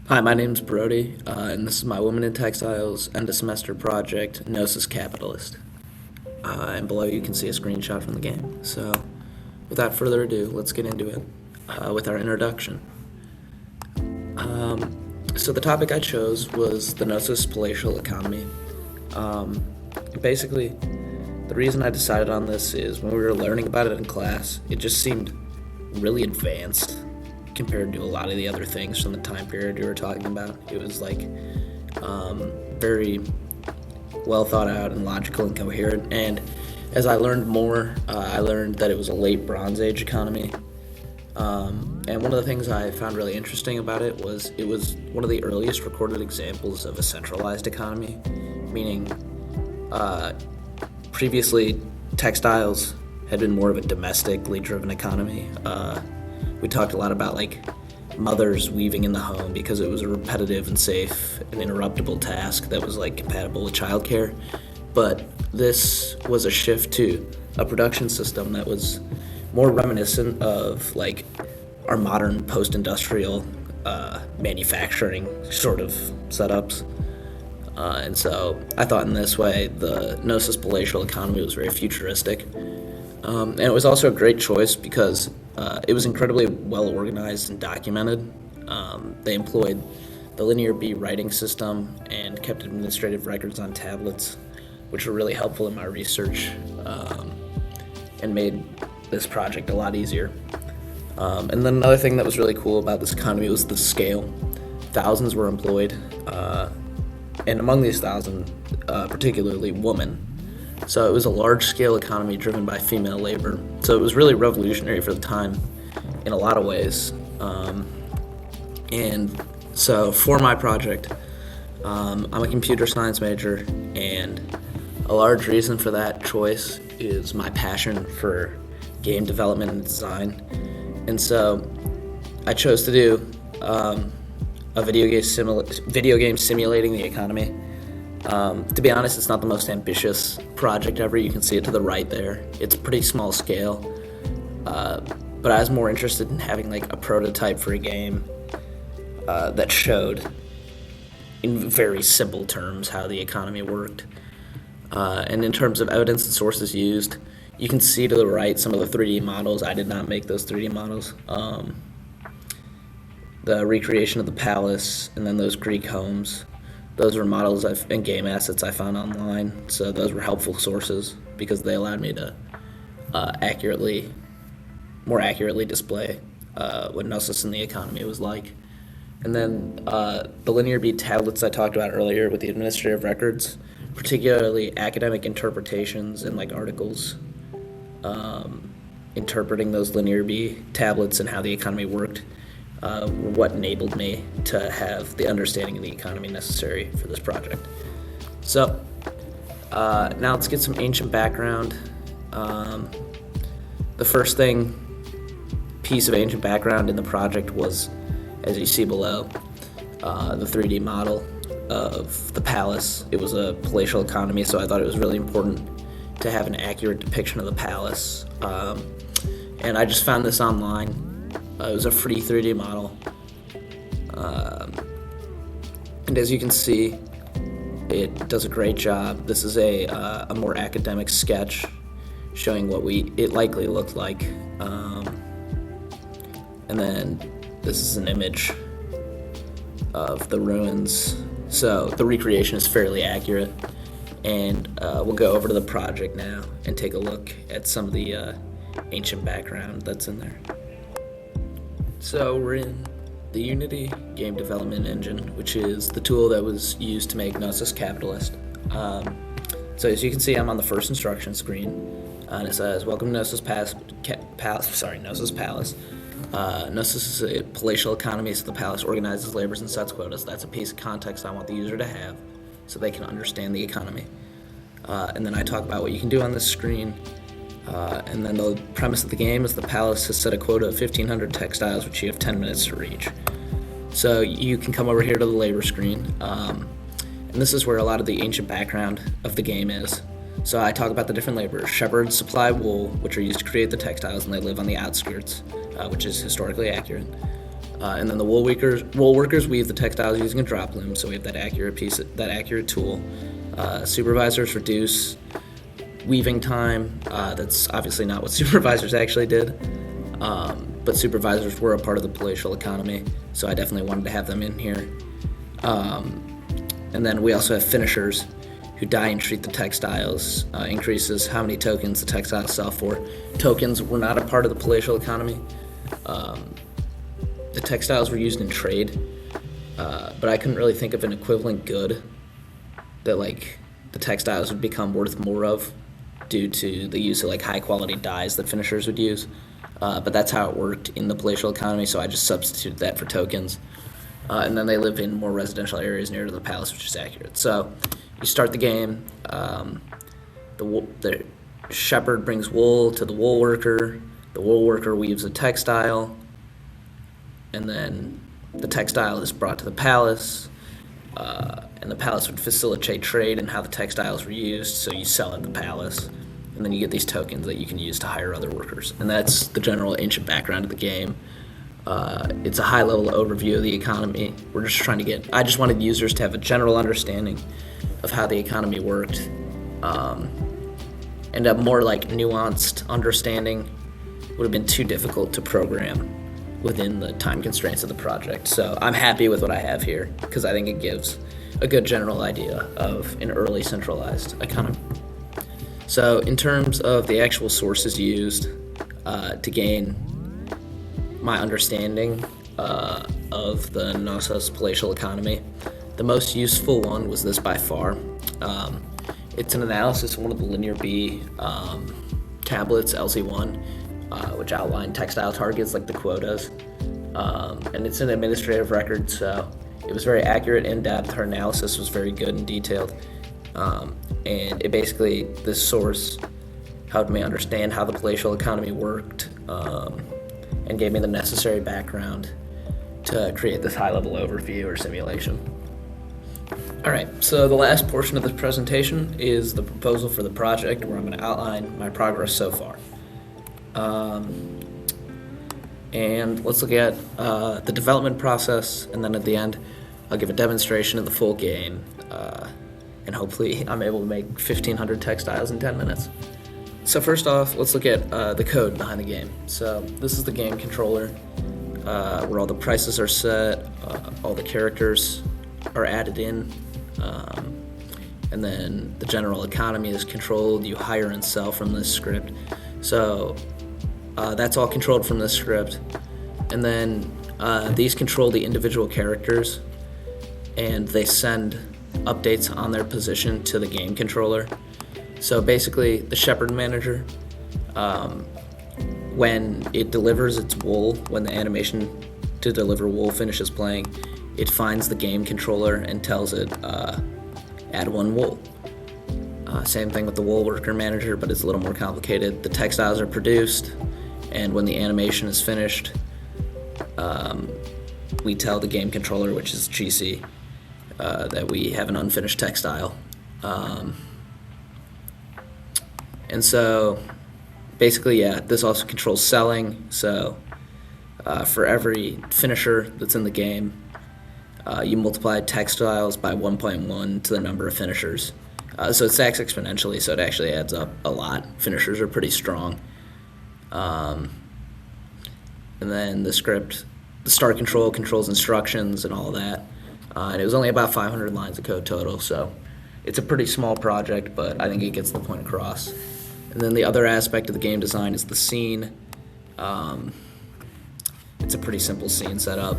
Hi, my name's Brody, and this is my Women in Textiles end of semester project, Knossos Capitalist. And below you can see a screenshot from the game. So, without further ado, let's get into it with our introduction. So the topic I chose was the Knossos palatial economy. Basically, the reason I decided on this is when we were learning about it in class, it just seemed really advanced compared to a lot of the other things from the time period we were talking about. It was very well thought out and logical and coherent. And as I learned more, I learned that it was a late Bronze Age economy. And one of the things I found really interesting about it was one of the earliest recorded examples of a centralized economy, meaning previously textiles had been more of a domestically driven economy. We talked a lot about mothers weaving in the home because it was a repetitive and safe and interruptible task that was compatible with childcare. But this was a shift to a production system that was more reminiscent of our modern post-industrial manufacturing sort of setups. And so I thought in this way the Knossos palatial economy was very futuristic. And it was also a great choice because it was incredibly well organized and documented. They employed the Linear B writing system and kept administrative records on tablets, which were really helpful in my research and made this project a lot easier. And then another thing that was really cool about this economy was the scale. Thousands were employed, and among these thousands, particularly women. So it was a large-scale economy driven by female labor. So it was really revolutionary for the time in a lot of ways. And so for my project, I'm a computer science major, and a large reason for that choice is my passion for game development and design. And so I chose to do a video game simulating the economy. To be honest, it's not the most ambitious project ever. You can see it to the right there. It's pretty small scale, but I was more interested in having a prototype for a game that showed in very simple terms how the economy worked. And in terms of evidence and sources used, you can see to the right some of the 3D models. I did not make those 3D models. The recreation of the palace and then those Greek homes. Those were models and game assets I found online, so those were helpful sources because they allowed me to more accurately display what Knossos in the economy was like. And then the Linear B tablets I talked about earlier with the administrative records, particularly academic interpretations and articles interpreting those Linear B tablets and how the economy worked. What enabled me to have the understanding of the economy necessary for this project. So now let's get some ancient background. The first piece of ancient background in the project was, as you see below, the 3D model of the palace. It was a palatial economy, so I thought it was really important to have an accurate depiction of the palace. And I just found this online. It was a free 3D model. And as you can see, it does a great job. This is a more academic sketch showing what it likely looked like. And then this is an image of the ruins. So the recreation is fairly accurate. And we'll go over to the project now and take a look at some of the ancient background that's in there. So we're in the Unity game development engine, which is the tool that was used to make Knossos Capitalist. So as you can see, I'm on the first instruction screen, and it says, "Welcome to Knossos Palace. Knossos Palace. Knossos is a palatial economy, so the palace organizes labors and sets quotas." That's a piece of context I want the user to have, so they can understand the economy. And then I talk about what you can do on this screen. And then the premise of the game is the palace has set a quota of 1,500 textiles, which you have 10 minutes to reach. So you can come over here to the labor screen, and this is where a lot of the ancient background of the game is. So I talk about the different laborers. Shepherds supply wool, which are used to create the textiles, and they live on the outskirts, which is historically accurate. And then the wool workers weave the textiles using a drop loom, so we have that accurate tool. Supervisors reduce weaving time. That's obviously not what supervisors actually did, but supervisors were a part of the palatial economy, so I definitely wanted to have them in here. And then we also have finishers who dye and treat the textiles, increases how many tokens the textiles sell for. Tokens were not a part of the palatial economy. The textiles were used in trade, but I couldn't really think of an equivalent good that like the textiles would become worth more of due to the use of like high quality dyes that finishers would use. But that's how it worked in the palatial economy, so I just substituted that for tokens. And then they live in more residential areas near to the palace, which is accurate. So you start the game, the shepherd brings wool to the wool worker weaves a textile, and then the textile is brought to the palace, and the palace would facilitate trade and how the textiles were used, so you sell at the palace, and then you get these tokens that you can use to hire other workers. And that's the general ancient background of the game. It's a high-level overview of the economy. I just wanted users to have a general understanding of how the economy worked, and a more like nuanced understanding would have been too difficult to program within the time constraints of the project. So I'm happy with what I have here because I think it gives a good general idea of an early centralized economy. So in terms of the actual sources used to gain my understanding of the Knossos palatial economy, the most useful one was this by far. It's an analysis of one of the linear B tablets, LC1, which outline textile targets like the quotas. And it's an administrative record, so it was very accurate, in-depth. Her analysis was very good and detailed. And it basically, this source helped me understand how the palatial economy worked, and gave me the necessary background to create this high-level overview or simulation. All right, so the last portion of this presentation is the proposal for the project, where I'm going to outline my progress so far. And let's look at the development process, and then at the end, I'll give a demonstration of the full game, and hopefully I'm able to make 1,500 textiles in 10 minutes. So first off, let's look at the code behind the game. So this is the game controller, where all the prices are set, all the characters are added in, and then the general economy is controlled. You hire and sell from this script. So that's all controlled from this script. And then these control the individual characters, and they send updates on their position to the game controller. So basically, the shepherd manager, when it delivers its wool, when the animation to deliver wool finishes playing, it finds the game controller and tells it, add 1 wool. Same thing with the wool worker manager, but it's a little more complicated. The textiles are produced, and when the animation is finished, we tell the game controller, which is GC, that we have an unfinished textile. And so basically, yeah, this also controls selling. So for every finisher that's in the game, you multiply textiles by 1.1 to the number of finishers. So it stacks exponentially, so it actually adds up a lot. Finishers are pretty strong. And then the script, the start control controls instructions and all that. And it was only about 500 lines of code total, so it's a pretty small project, but I think it gets the point across. And then the other aspect of the game design is the scene. It's a pretty simple scene setup.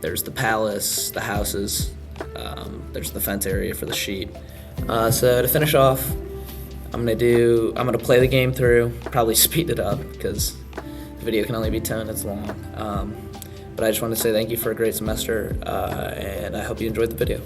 There's the palace, the houses, there's the fence area for the sheep. So to finish off, I'm gonna play the game through, probably speed it up because the video can only be 10 minutes long. But I just want to say thank you for a great semester, and I hope you enjoyed the video.